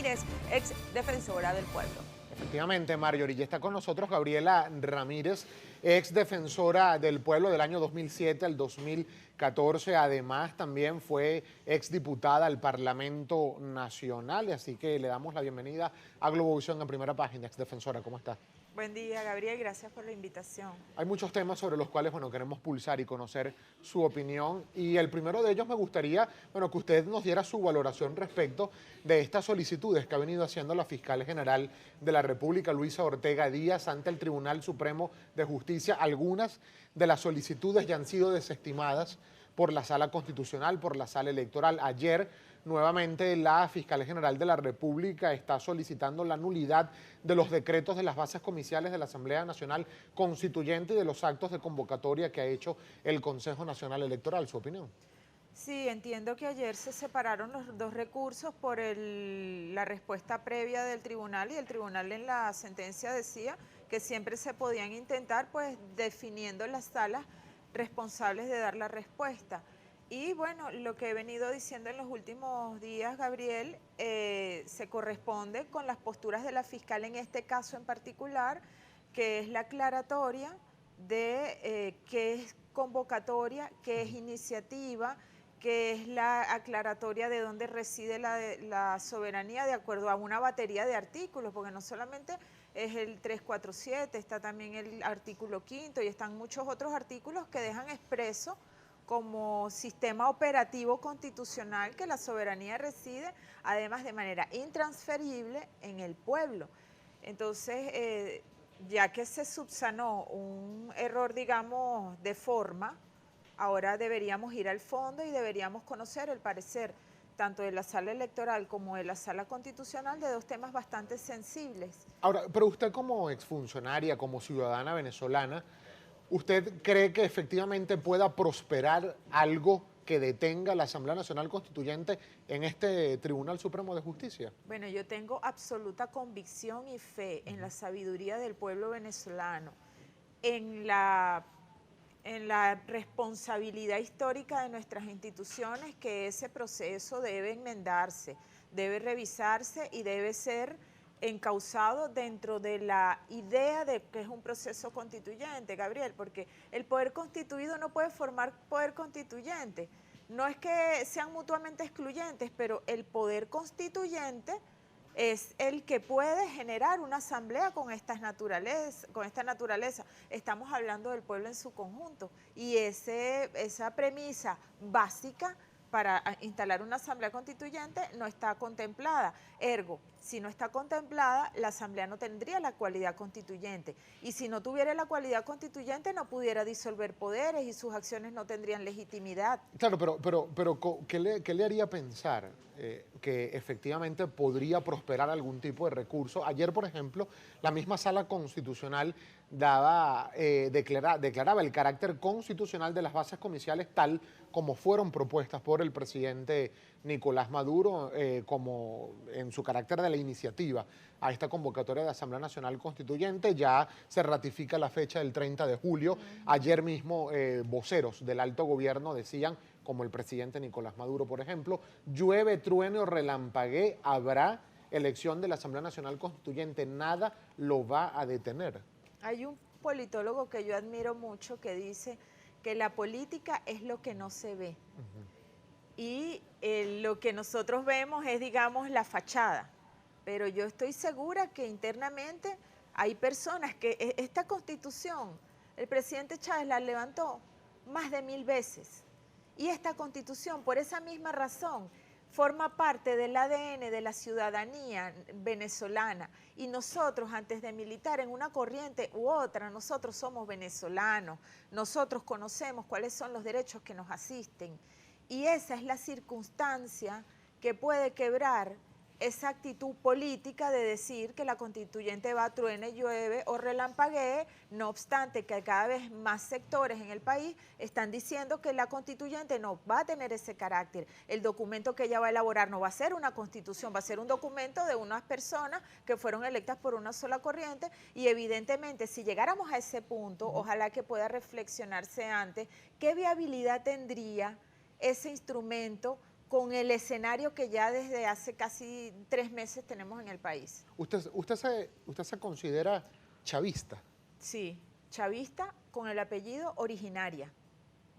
Ramírez, ex defensora del pueblo. Efectivamente, Marjorie, ya está con nosotros Gabriela Ramírez, ex defensora del pueblo del año 2007 al 2014. Además, también fue ex diputada al Parlamento Nacional. Así que le damos la bienvenida a Globovisión en Primera Página. Ex defensora, ¿cómo está? Buen día, Gabriel, gracias por la invitación. Hay muchos temas sobre los cuales, queremos pulsar y conocer su opinión. Y el primero de ellos me gustaría, que usted nos diera su valoración respecto de estas solicitudes que ha venido haciendo la fiscal general de la República, Luisa Ortega Díaz, ante el Tribunal Supremo de Justicia. Algunas de las solicitudes ya han sido desestimadas por la Sala Constitucional, por la Sala Electoral. Ayer, nuevamente, la Fiscal General de la República está solicitando la nulidad de los decretos de las bases comiciales de la Asamblea Nacional Constituyente y de los actos de convocatoria que ha hecho el Consejo Nacional Electoral. ¿Su opinión? Sí, entiendo que ayer se separaron los dos recursos por la respuesta previa del tribunal, y el tribunal en la sentencia decía que siempre se podían intentar, pues, definiendo las salas responsables de dar la respuesta. Y bueno, lo que he venido diciendo en los últimos días, Gabriel, se corresponde con las posturas de la fiscal en este caso en particular, que es la aclaratoria de qué es convocatoria, qué es iniciativa, que es la aclaratoria de dónde reside la soberanía de acuerdo a una batería de artículos, porque no solamente es el 347, está también el artículo 5 y están muchos otros artículos que dejan expreso como sistema operativo constitucional que la soberanía reside, además de manera intransferible, en el pueblo. Entonces, ya que se subsanó un error, digamos, de forma, ahora deberíamos ir al fondo y deberíamos conocer el parecer tanto de la Sala Electoral como de la Sala Constitucional de dos temas bastante sensibles. Ahora, pero usted como exfuncionaria, como ciudadana venezolana, ¿usted cree que efectivamente pueda prosperar algo que detenga la Asamblea Nacional Constituyente en este Tribunal Supremo de Justicia? Bueno, yo tengo absoluta convicción y fe en la sabiduría del pueblo venezolano, en la responsabilidad histórica de nuestras instituciones, que ese proceso debe enmendarse, debe revisarse y debe ser encauzado dentro de la idea de que es un proceso constituyente, Gabriel, porque el poder constituido no puede formar poder constituyente. No es que sean mutuamente excluyentes, pero el poder constituyente es el que puede generar una asamblea con esta naturaleza. Estamos hablando del pueblo en su conjunto, y esa premisa básica para instalar una asamblea constituyente no está contemplada. Ergo, si no está contemplada, la asamblea no tendría la cualidad constituyente, y si no tuviera la cualidad constituyente no pudiera disolver poderes y sus acciones no tendrían legitimidad. Claro, pero ¿qué le haría pensar que efectivamente podría prosperar algún tipo de recurso? Ayer, por ejemplo, la misma Sala Constitucional declaraba el carácter constitucional de las bases comiciales tal como fueron propuestas por el presidente Nicolás Maduro, como en su carácter de la iniciativa a esta convocatoria de Asamblea Nacional Constituyente. Ya se ratifica la fecha del 30 de julio. Ayer mismo voceros del alto gobierno decían, como el presidente Nicolás Maduro, por ejemplo, llueve, truene o relampaguee, habrá elección de la Asamblea Nacional Constituyente, nada lo va a detener. Hay un politólogo que yo admiro mucho que dice que la política es lo que no se ve. Y lo que nosotros vemos es, digamos, la fachada. Pero yo estoy segura que internamente hay personas que esta Constitución, el presidente Chávez la levantó más de 1000 veces. Y esta Constitución, por esa misma razón, forma parte del ADN de la ciudadanía venezolana, y nosotros, antes de militar en una corriente u otra, nosotros somos venezolanos, nosotros conocemos cuáles son los derechos que nos asisten, y esa es la circunstancia que puede quebrar esa actitud política de decir que la constituyente va, truene, llueve o relampaguee, no obstante que cada vez más sectores en el país están diciendo que la constituyente no va a tener ese carácter. El documento que ella va a elaborar no va a ser una constitución, va a ser un documento de unas personas que fueron electas por una sola corriente, y evidentemente si llegáramos a ese punto, ojalá que pueda reflexionarse antes, ¿qué viabilidad tendría ese instrumento con el escenario que ya desde hace casi 3 meses tenemos en el país. ¿Usted se considera chavista? Sí, chavista con el apellido originaria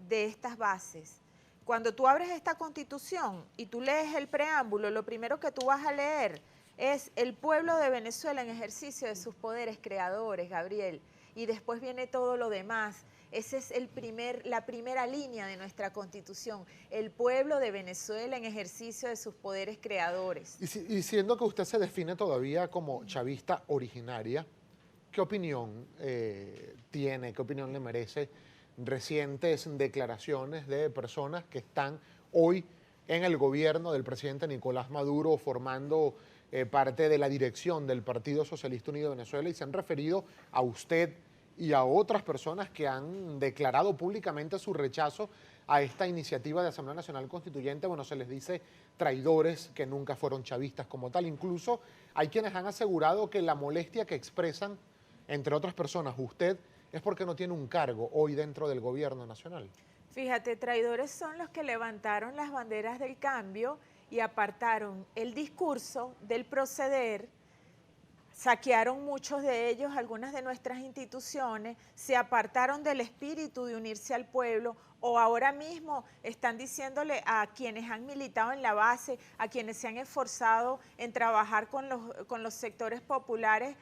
de estas bases. Cuando tú abres esta Constitución y tú lees el preámbulo, lo primero que tú vas a leer es el pueblo de Venezuela en ejercicio de sus poderes creadores, Gabriel, y después viene todo lo demás. Esa es la primera línea de nuestra Constitución, el pueblo de Venezuela en ejercicio de sus poderes creadores. Y siendo que usted se define todavía como chavista originaria, ¿qué opinión tiene, qué opinión le merece recientes declaraciones de personas que están hoy en el gobierno del presidente Nicolás Maduro formando parte de la dirección del Partido Socialista Unido de Venezuela y se han referido a usted y a otras personas que han declarado públicamente su rechazo a esta iniciativa de Asamblea Nacional Constituyente? Bueno, se les dice traidores que nunca fueron chavistas como tal. Incluso hay quienes han asegurado que la molestia que expresan, entre otras personas, usted, es porque no tiene un cargo hoy dentro del gobierno nacional. Fíjate, traidores son los que levantaron las banderas del cambio y apartaron el discurso del proceder, saquearon muchos de ellos algunas de nuestras instituciones, se apartaron del espíritu de unirse al pueblo, o ahora mismo están diciéndole a quienes han militado en la base, a quienes se han esforzado en trabajar con los sectores populares,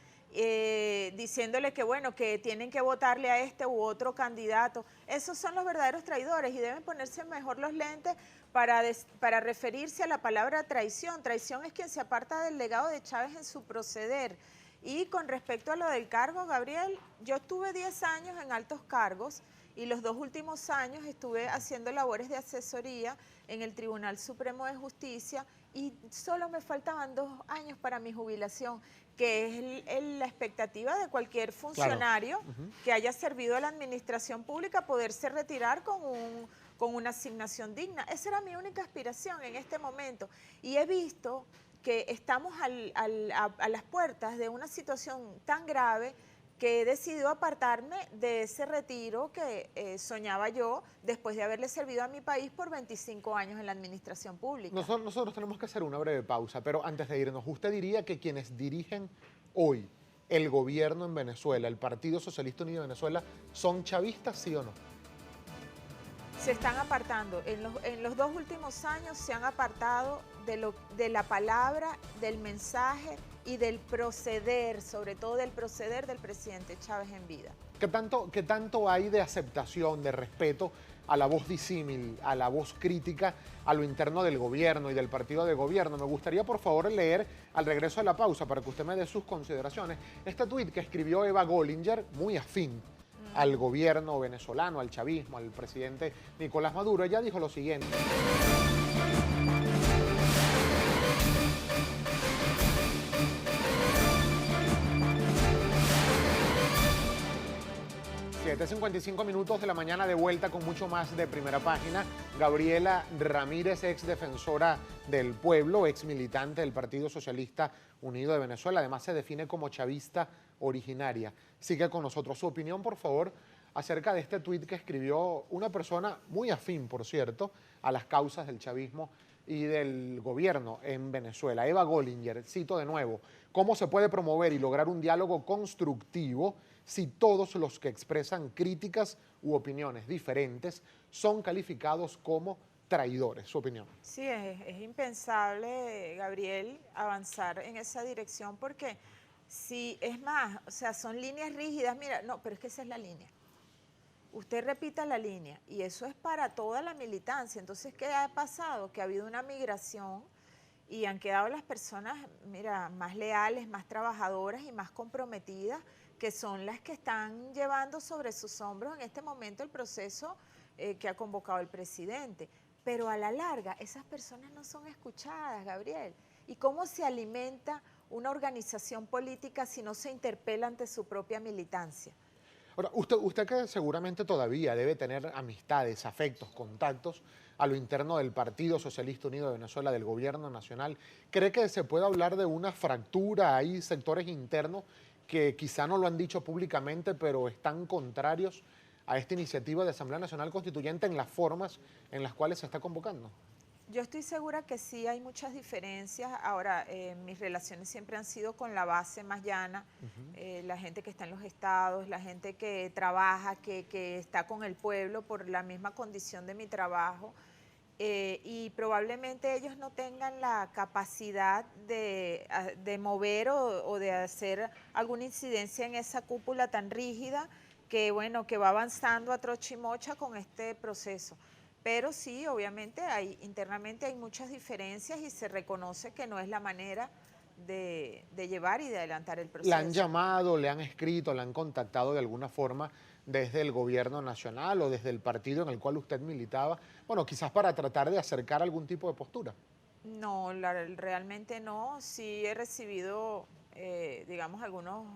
diciéndole que bueno, que tienen que votarle a este u otro candidato. Esos son los verdaderos traidores y deben ponerse mejor los lentes para referirse a la palabra traición. Traición es quien se aparta del legado de Chávez en su proceder. Y con respecto a lo del cargo, Gabriel, yo estuve 10 años en altos cargos y los 2 últimos años estuve haciendo labores de asesoría en el Tribunal Supremo de Justicia y solo me faltaban 2 años para mi jubilación, que es la expectativa de cualquier funcionario que haya servido a la administración pública, poderse retirar con una asignación digna. Esa era mi única aspiración en este momento. Y he visto que estamos a las puertas de una situación tan grave que he decidido apartarme de ese retiro que soñaba yo después de haberle servido a mi país por 25 años en la administración pública. Nosotros tenemos que hacer una breve pausa, pero antes de irnos, ¿usted diría que quienes dirigen hoy el gobierno en Venezuela, el Partido Socialista Unido de Venezuela, son chavistas, sí o no? Se están apartando. En los 2 últimos años se han apartado de la palabra, del mensaje y del proceder, sobre todo del proceder del presidente Chávez en vida. ¿Qué tanto hay de aceptación, de respeto a la voz disímil, a la voz crítica, a lo interno del gobierno y del partido de gobierno? Me gustaría, por favor, leer al regreso de la pausa para que usted me dé sus consideraciones. Este tuit que escribió Eva Gollinger, muy afín al gobierno venezolano, al chavismo, al presidente Nicolás Maduro, ella dijo lo siguiente. 7:55 minutos de la mañana, de vuelta con mucho más de Primera Página. Gabriela Ramírez, ex defensora del pueblo, ex militante del Partido Socialista Unido de Venezuela, además se define como chavista originaria. Sigue con nosotros. Su opinión, por favor, acerca de este tuit que escribió una persona muy afín, por cierto, a las causas del chavismo y del gobierno en Venezuela. Eva Gollinger, cito de nuevo: ¿cómo se puede promover y lograr un diálogo constructivo si todos los que expresan críticas u opiniones diferentes son calificados como traidores? Su opinión. Sí, es impensable, Gabriel, avanzar en esa dirección porque si es más, o sea, son líneas rígidas. Mira, no, pero es que esa es la línea. Usted repita la línea y eso es para toda la militancia. Entonces, ¿qué ha pasado? Que ha habido una migración y han quedado las personas, mira, más leales, más trabajadoras y más comprometidas, que son las que están llevando sobre sus hombros en este momento el proceso que ha convocado el presidente. Pero a la larga, esas personas no son escuchadas, Gabriel. ¿Y cómo se alimenta una organización política si no se interpela ante su propia militancia? Ahora, usted que seguramente todavía debe tener amistades, afectos, contactos a lo interno del Partido Socialista Unido de Venezuela, del gobierno nacional, ¿cree que se puede hablar de una fractura? ¿Hay sectores internos que quizá no lo han dicho públicamente, pero están contrarios a esta iniciativa de Asamblea Nacional Constituyente en las formas en las cuales se está convocando? Yo estoy segura que sí hay muchas diferencias. Ahora, mis relaciones siempre han sido con la base más llana, la gente que está en los estados, la gente que trabaja, que está con el pueblo por la misma condición de mi trabajo. Y probablemente ellos no tengan la capacidad de mover o de hacer alguna incidencia en esa cúpula tan rígida que, bueno, que va avanzando a trocha y mocha con este proceso. Pero sí, obviamente, internamente hay muchas diferencias y se reconoce que no es la manera de llevar y de adelantar el proceso. ¿La han llamado, le han escrito, le han contactado de alguna forma desde el gobierno nacional o desde el partido en el cual usted militaba? Bueno, quizás para tratar de acercar algún tipo de postura. No, realmente no. Sí he recibido, digamos, algunos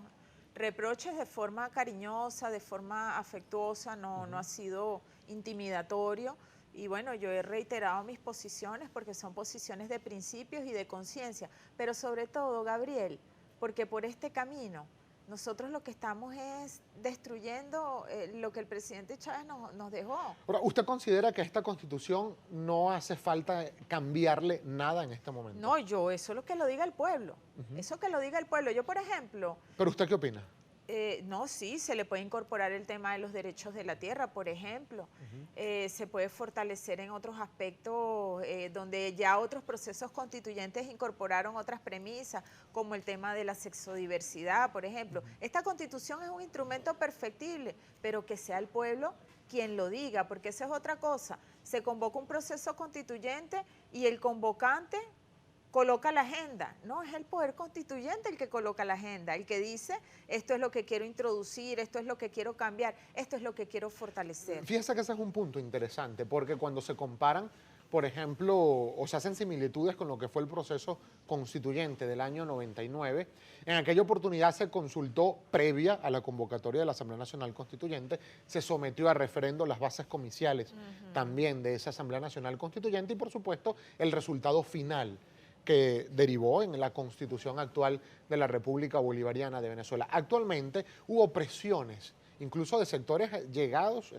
reproches de forma cariñosa, de forma afectuosa, no ha sido intimidatorio. Y bueno, yo he reiterado mis posiciones porque son posiciones de principios y de conciencia, pero sobre todo, Gabriel, porque por este camino nosotros lo que estamos es destruyendo lo que el presidente Chávez nos dejó. Ahora, ¿usted considera que a esta Constitución no hace falta cambiarle nada en este momento? No, eso es lo que lo diga el pueblo, eso que lo diga el pueblo. Yo, por ejemplo... ¿Pero usted qué opina? No, sí, se le puede incorporar el tema de los derechos de la tierra, por ejemplo. Se puede fortalecer en otros aspectos donde ya otros procesos constituyentes incorporaron otras premisas, como el tema de la sexodiversidad, por ejemplo. Esta Constitución es un instrumento perfectible, pero que sea el pueblo quien lo diga, porque esa es otra cosa. Se convoca un proceso constituyente y el convocante coloca la agenda. No, es el poder constituyente el que coloca la agenda, el que dice, esto es lo que quiero introducir, esto es lo que quiero cambiar, esto es lo que quiero fortalecer. Fíjese que ese es un punto interesante, porque cuando se comparan, por ejemplo, o se hacen similitudes con lo que fue el proceso constituyente del año 99, en aquella oportunidad se consultó previa a la convocatoria de la Asamblea Nacional Constituyente, se sometió a referendo las bases comiciales también de esa Asamblea Nacional Constituyente y, por supuesto, el resultado final que derivó en la constitución actual de la República Bolivariana de Venezuela. Actualmente hubo presiones, incluso de sectores allegados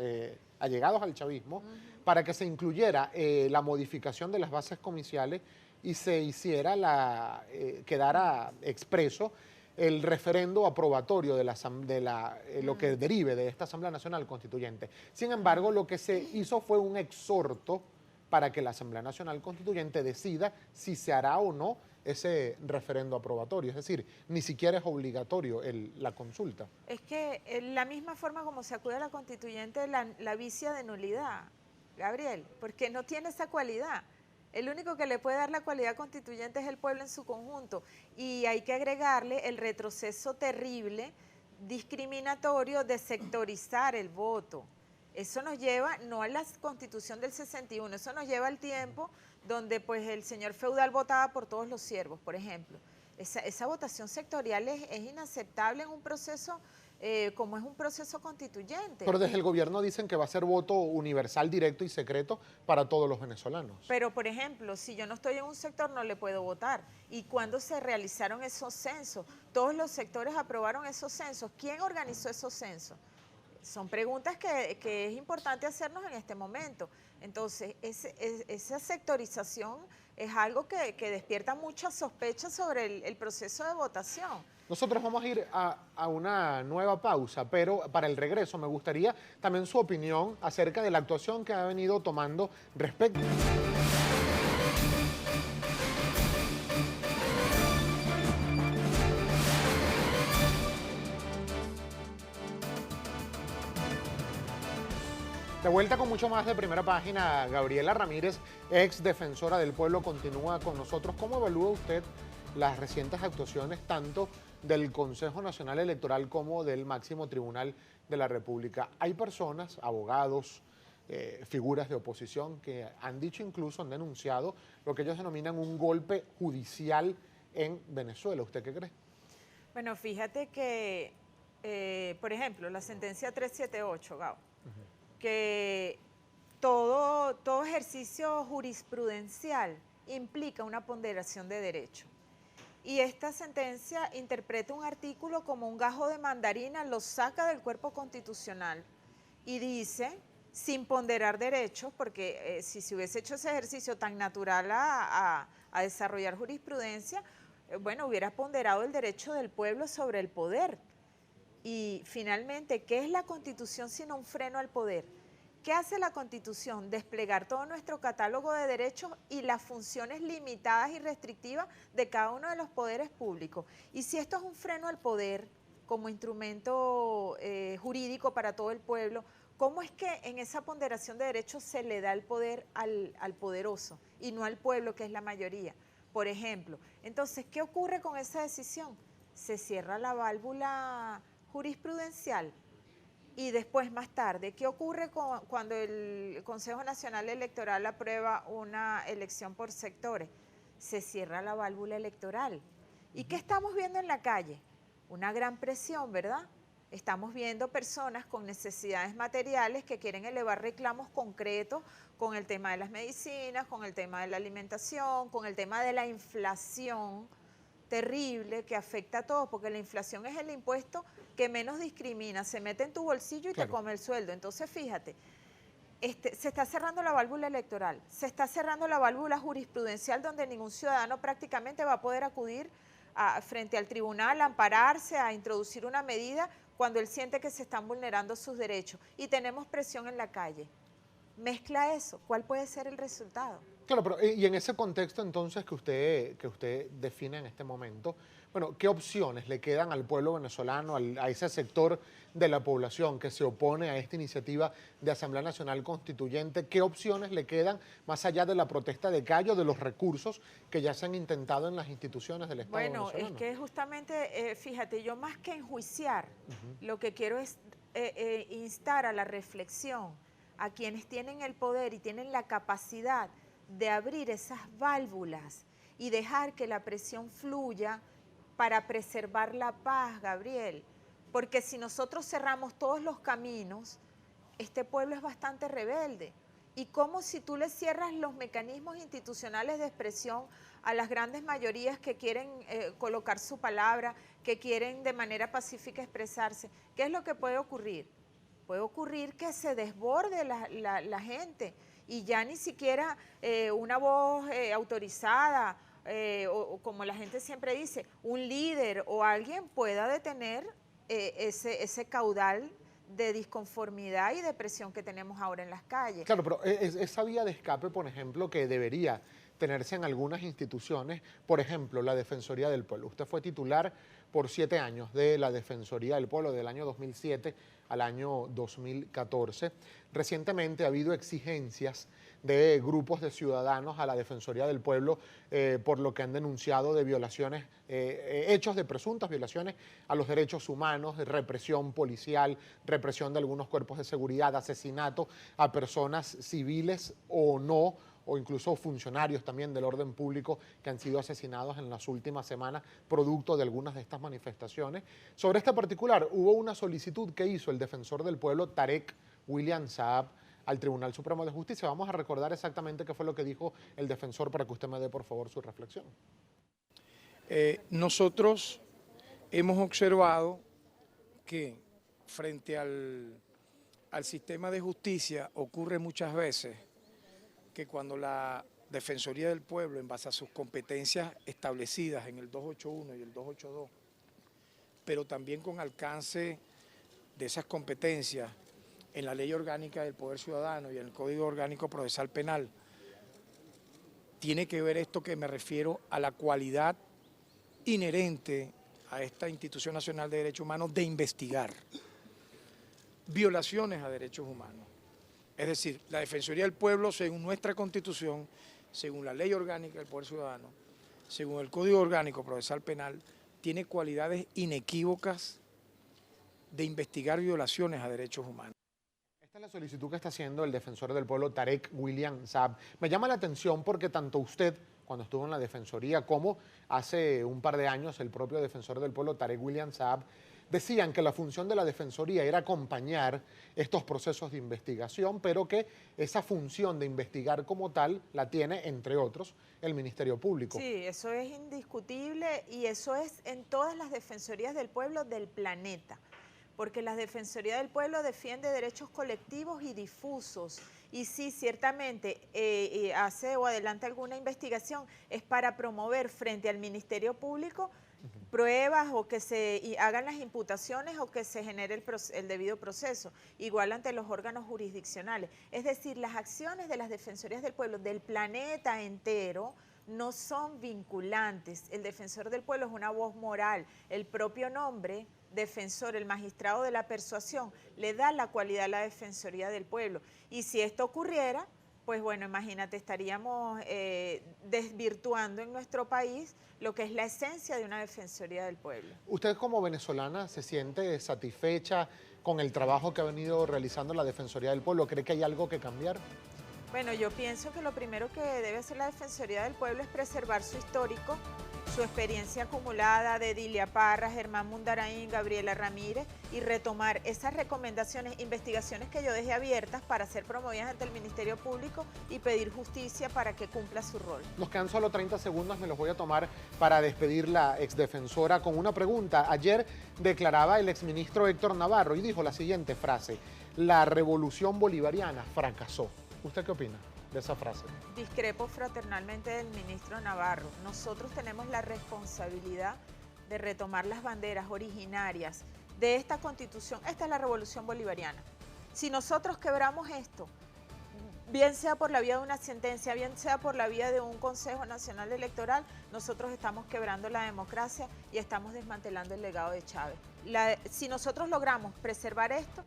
al chavismo, para que se incluyera la modificación de las bases comiciales y se hiciera quedara expreso el referendo aprobatorio de lo que derive de esta Asamblea Nacional Constituyente. Sin embargo, lo que se hizo fue un exhorto para que la Asamblea Nacional Constituyente decida si se hará o no ese referendo aprobatorio. Es decir, ni siquiera es obligatorio la consulta. Es que la misma forma como se acude a la constituyente, la vicia de nulidad, Gabriel, porque no tiene esa cualidad. El único que le puede dar la cualidad constituyente es el pueblo en su conjunto. Y hay que agregarle el retroceso terrible, discriminatorio de sectorizar el voto. Eso nos lleva, no a la Constitución del 61, eso nos lleva al tiempo donde pues el señor feudal votaba por todos los siervos, por ejemplo. Esa votación sectorial es inaceptable en un proceso como es un proceso constituyente. Pero desde el gobierno dicen que va a ser voto universal, directo y secreto para todos los venezolanos. Pero, por ejemplo, si yo no estoy en un sector, no le puedo votar. ¿Y cuándo se realizaron esos censos? Todos los sectores aprobaron esos censos. ¿Quién organizó esos censos? Son preguntas que es importante hacernos en este momento. Entonces, esa sectorización es algo que despierta muchas sospechas sobre el proceso de votación. Nosotros vamos a ir a una nueva pausa, pero para el regreso me gustaría también su opinión acerca de la actuación que ha venido tomando respecto... De vuelta con mucho más de Primera Página, Gabriela Ramírez, ex defensora del pueblo, continúa con nosotros. ¿Cómo evalúa usted las recientes actuaciones tanto del Consejo Nacional Electoral como del Máximo Tribunal de la República? Hay personas, abogados, figuras de oposición que han dicho incluso, han denunciado lo que ellos denominan un golpe judicial en Venezuela. ¿Usted qué cree? Bueno, fíjate que, por ejemplo, la sentencia 378, Gabo, que todo ejercicio jurisprudencial implica una ponderación de derecho. Y esta sentencia interpreta un artículo como un gajo de mandarina, lo saca del cuerpo constitucional y dice sin ponderar derechos, porque si se hubiese hecho ese ejercicio tan natural a desarrollar jurisprudencia, bueno, hubiera ponderado el derecho del pueblo sobre el poder. Y finalmente, ¿qué es la Constitución sino un freno al poder? ¿Qué hace la Constitución? Desplegar todo nuestro catálogo de derechos y las funciones limitadas y restrictivas de cada uno de los poderes públicos. Y si esto es un freno al poder como instrumento jurídico para todo el pueblo, ¿cómo es que en esa ponderación de derechos se le da el poder al poderoso y no al pueblo, que es la mayoría? Por ejemplo, entonces, ¿qué ocurre con esa decisión? Se cierra la válvula jurisprudencial. Y después, más tarde, ¿qué ocurre cuando el Consejo Nacional Electoral aprueba una elección por sectores? Se cierra la válvula electoral. ¿Y qué estamos viendo en la calle? Una gran presión, ¿verdad? Estamos viendo personas con necesidades materiales que quieren elevar reclamos concretos con el tema de las medicinas, con el tema de la alimentación, con el tema de la inflación terrible que afecta a todos, porque la inflación es el impuesto que menos discrimina, se mete en tu bolsillo y te come el sueldo. Entonces, fíjate, se está cerrando la válvula electoral, se está cerrando la válvula jurisprudencial donde ningún ciudadano prácticamente va a poder acudir frente al tribunal, a ampararse, a introducir una medida cuando él siente que se están vulnerando sus derechos. Y tenemos presión en la calle. Mezcla eso, ¿cuál puede ser el resultado? Claro, pero y en ese contexto entonces que usted define en este momento, bueno, ¿qué opciones le quedan al pueblo venezolano, a ese sector de la población que se opone a esta iniciativa de Asamblea Nacional Constituyente? ¿Qué opciones le quedan más allá de la protesta de calle o de los recursos que ya se han intentado en las instituciones del Estado venezolano? Bueno, es que justamente, fíjate, yo más que enjuiciar, lo que quiero es instar a la reflexión a quienes tienen el poder y tienen la capacidad de abrir esas válvulas y dejar que la presión fluya para preservar la paz, Gabriel. Porque si nosotros cerramos todos los caminos, este pueblo es bastante rebelde. Y como si tú le cierras los mecanismos institucionales de expresión a las grandes mayorías que quieren colocar su palabra, que quieren de manera pacífica expresarse, ¿qué es lo que puede ocurrir? Puede ocurrir que se desborde la gente y ya ni siquiera una voz autorizada o como la gente siempre dice, un líder o alguien pueda detener ese caudal de disconformidad y de presión que tenemos ahora en las calles. Claro, pero esa vía de escape, por ejemplo, que debería tenerse en algunas instituciones, por ejemplo, la Defensoría del Pueblo. Usted fue titular por 7 años de la Defensoría del Pueblo, del año 2007 al año 2014. Recientemente ha habido exigencias de grupos de ciudadanos a la Defensoría del Pueblo por lo que han denunciado de violaciones, hechos de presuntas violaciones a los derechos humanos, de represión policial, represión de algunos cuerpos de seguridad, asesinato a personas civiles o no, o incluso funcionarios también del orden público que han sido asesinados en las últimas semanas producto de algunas de estas manifestaciones. Sobre este particular, hubo una solicitud que hizo el defensor del pueblo, Tarek William Saab, al Tribunal Supremo de Justicia. Vamos a recordar exactamente qué fue lo que dijo el defensor para que usted me dé, por favor, su reflexión. Nosotros hemos observado que frente al sistema de justicia ocurre muchas veces que cuando la Defensoría del Pueblo, en base a sus competencias establecidas en el 281 y el 282, pero también con alcance de esas competencias en la Ley Orgánica del Poder Ciudadano y en el Código Orgánico Procesal Penal, tiene que ver esto que me refiero a la cualidad inherente a esta Institución Nacional de Derechos Humanos de investigar violaciones a derechos humanos. Es decir, la Defensoría del Pueblo, según nuestra Constitución, según la Ley Orgánica del Poder Ciudadano, según el Código Orgánico Procesal Penal, tiene cualidades inequívocas de investigar violaciones a derechos humanos. Esta es la solicitud que está haciendo el defensor del pueblo, Tarek William Saab. Me llama la atención porque tanto usted, cuando estuvo en la Defensoría, como hace un par de años el propio defensor del pueblo, Tarek William Saab, decían que la función de la Defensoría era acompañar estos procesos de investigación, pero que esa función de investigar como tal la tiene, entre otros, el Ministerio Público. Sí, eso es indiscutible y eso es en todas las defensorías del pueblo del planeta. porque la Defensoría del Pueblo defiende derechos colectivos y difusos. Y sí, ciertamente hace o adelanta alguna investigación, es para promover frente al Ministerio Público pruebas o que se hagan las imputaciones o que se genere el debido proceso, igual ante los órganos jurisdiccionales. Es decir, las acciones de las Defensorías del Pueblo del planeta entero no son vinculantes. El defensor del pueblo es una voz moral. El propio nombre, defensor, el magistrado de la persuasión, le da la cualidad a la Defensoría del Pueblo. Y si esto ocurriera, pues bueno, imagínate, estaríamos desvirtuando en nuestro país lo que es la esencia de una Defensoría del Pueblo. ¿Usted como venezolana se siente satisfecha con el trabajo que ha venido realizando la Defensoría del Pueblo? ¿Cree que hay algo que cambiar? Bueno, yo pienso que lo primero que debe hacer la Defensoría del Pueblo es preservar su histórico, su experiencia acumulada de Dilia Parra, Germán Mundarain, Gabriela Ramírez, y retomar esas recomendaciones, investigaciones que yo dejé abiertas para ser promovidas ante el Ministerio Público y pedir justicia para que cumpla su rol. Nos quedan solo 30 segundos, me los voy a tomar para despedir la exdefensora con una pregunta. Ayer declaraba el exministro Héctor Navarro y dijo la siguiente frase: la revolución bolivariana fracasó. ¿Usted qué opina de esa frase? Discrepo fraternalmente del ministro Navarro. Nosotros tenemos la responsabilidad de retomar las banderas originarias de esta Constitución. Esta es la revolución bolivariana. Si nosotros quebramos esto, bien sea por la vía de una sentencia, bien sea por la vía de un Consejo Nacional Electoral, nosotros estamos quebrando la democracia y estamos desmantelando el legado de Chávez. Si nosotros logramos preservar esto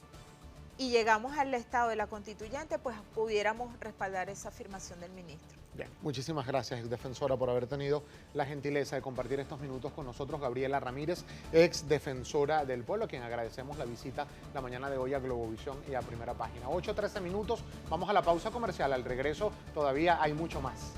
y llegamos al estado de la constituyente, pues pudiéramos respaldar esa afirmación del ministro. Bien, muchísimas gracias, exdefensora, por haber tenido la gentileza de compartir estos minutos con nosotros. Gabriela Ramírez, exdefensora del pueblo, a quien agradecemos la visita la mañana de hoy a Globovisión y a Primera Página. 8:13 minutos, vamos a la pausa comercial. Al regreso todavía hay mucho más.